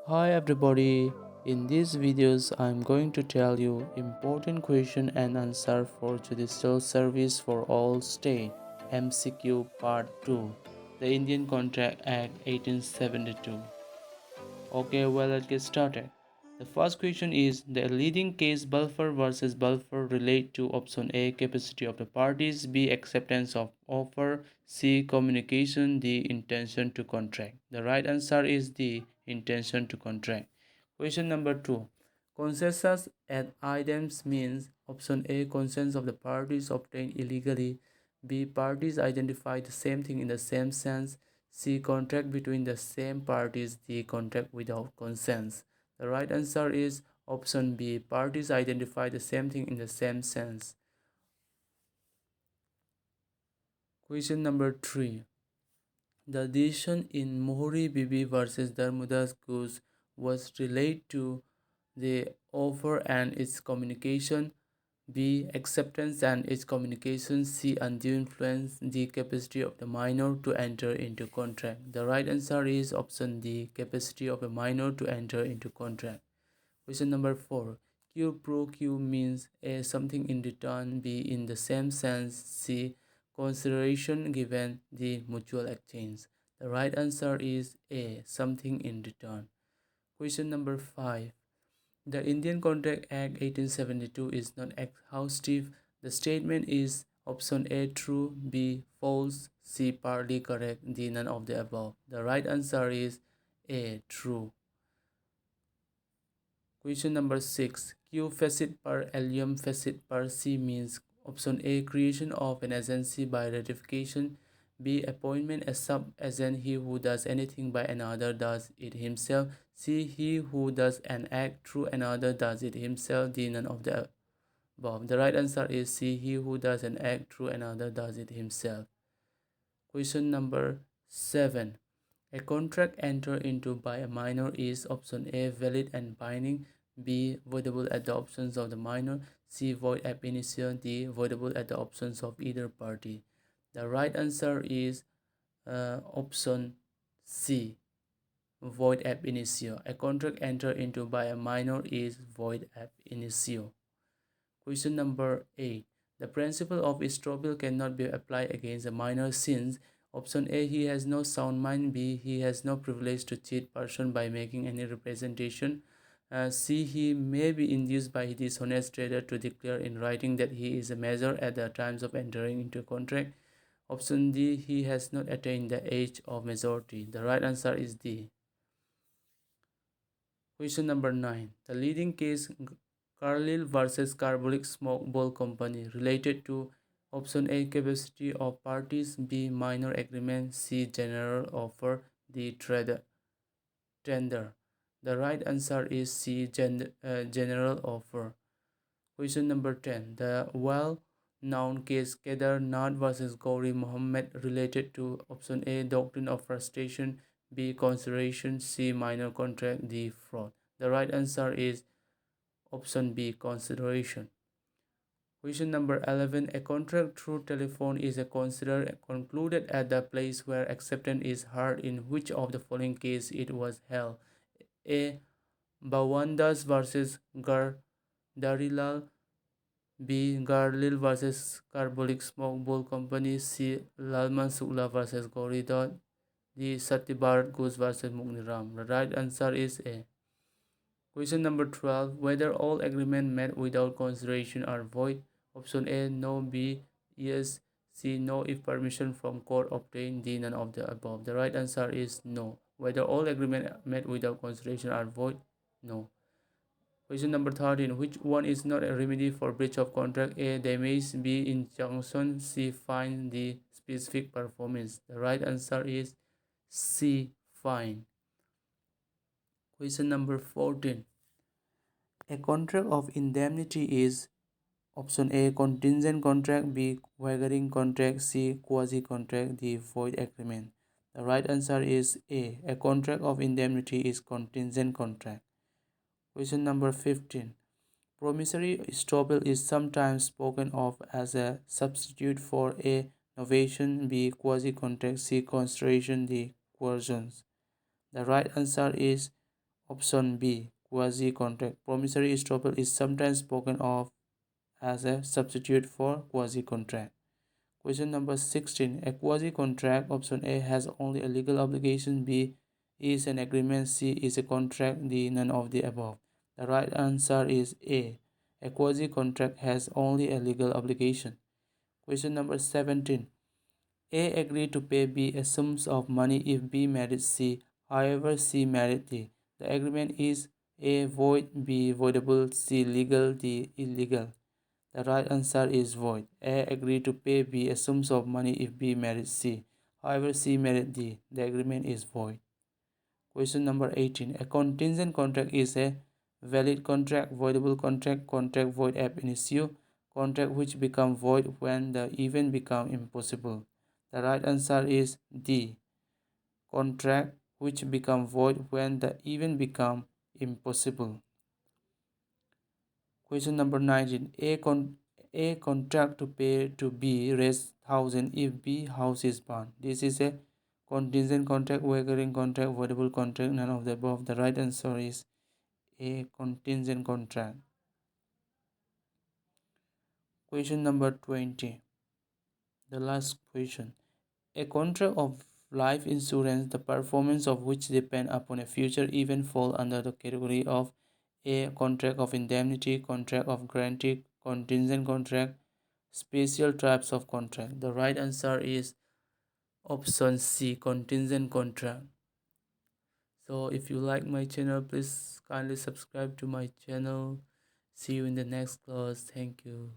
Hi everybody, in these videos I'm going to tell you important question and answer for Judicial Service for All State MCQ Part 2, the Indian Contract Act 1872. Okay, well, let's get started. The first question is the leading case Balfour versus Balfour relate to option A capacity of the parties, B acceptance of offer, C communication, D intention to contract. The right answer is D intention to contract. Question number 2. Consensus ad idems means option A consent of the parties obtained illegally, B parties identify the same thing in the same sense, C. Contract between the same parties, D. Contract without consent. The right answer is option B. Parties identify the same thing in the same sense. Question number 3. The decision in Mohori Bibi versus Darmudas Goose was related to the offer and its communication, B. Acceptance and its communication, C. Undue influence, D. Capacity of the minor to enter into contract. The right answer is option D. Capacity of a minor to enter into contract. Question number 4. Q pro Q means A. Something in return, B. In the same sense, C. Consideration given, D. Mutual exchange. The right answer is A. Something in return. Question number 5. The Indian Contract Act 1872 is not exhaustive. The statement is option A true, B false, C partly correct, D none of the above. The right answer is A true. Question number 6. Q facet per alium facet per C means option A creation of an agency by ratification, B. Appointment as sub-agent, he who does anything by another does it himself, C. He who does an act through another does it himself, D. None of the above. The right answer is C. He who does an act through another does it himself. Question number 7. A contract entered into by a minor is option A. Valid and binding, B. Voidable at the options of the minor, C. Void ab initio, D. Voidable at the options of either party. The right answer is option C. Void ab initio. A contract entered into by a minor is void ab initio. Question number 8. The principle of estoppel cannot be applied against a minor since option A. He has no sound mind, B. He has no privilege to cheat person by making any representation, C. He may be induced by dishonest trader to declare in writing that he is a major at the times of entering into a contract. Option D. He has not attained the age of majority. The right answer is D. Question number 9. The leading case Carlyle versus Carbolic Smoke Bowl Company related to option A capacity of parties, B minor agreement, C general offer, D tender. The right answer is C general offer. Question number 10. The well-known case Kedar Nath versus Gauri Muhammad related to option A doctrine of frustration, B consideration, C minor contract, D fraud. The right answer is option B consideration. Question number 11. A contract through telephone is considered concluded at the place where acceptance is heard. In which of the following case it was held? A. Bawandas versus Darilal, B. Garlil versus Carbolic Smoke Bowl Company, C. Lalman Sukla versus Goridot, D. Satyabarat Ghose versus Mugniram. The right answer is A. Question number 12. Whether all agreements made without consideration are void. Option A no, B yes, C no if permission from court obtained, D none of the above. The right answer is no. Whether all agreements made without consideration are void. No. Question number 13. Which one is not a remedy for breach of contract? A. Damage, B. Injunction, C. Fine, D. Specific performance. The right answer is C. Fine. Question number 14. A contract of indemnity is option A contingent contract, B waivering contract, C quasi contract, D void agreement. The right answer is A. A contract of indemnity is contingent contract. Question number 15. Promissory estoppel is sometimes spoken of as a substitute for A. Novation, B. Quasi-contract, C. Consideration, D. Coercions. The right answer is Option B. Quasi-contract. Promissory estoppel is sometimes spoken of as a substitute for quasi-contract. Question number 16. A quasi-contract, option A, has only a legal obligation, B is an agreement, C is a contract, D none of the above. The right answer is A. A quasi-contract has only a legal obligation. Question number 17. A agreed to pay B a sum of money if B married C. However, C married D. The agreement is A void, B voidable, C legal, D illegal. The right answer is void. A agreed to pay B a sum of money if B married C. However, C married D. The agreement is void. Question number 18. A contingent contract is a valid contract, voidable contract, contract void ab initio, contract which become void when the event become impossible. The right answer is D. Contract which become void when the event become impossible. Question number 19. A contract to pay to B raise 1,000 if B house is burned. This is a contingent contract, recurring contract, voidable contract, none of the above. The right answer is A. Contingent contract. Question number 20. The last question. A contract of life insurance, the performance of which depend upon a future event, fall under the category of A. Contract of indemnity, contract of guarantee, contingent contract, special types of contract. The right answer is option C, contingent contract. So if you like my channel, please kindly subscribe to my channel. See you in the next class. Thank you.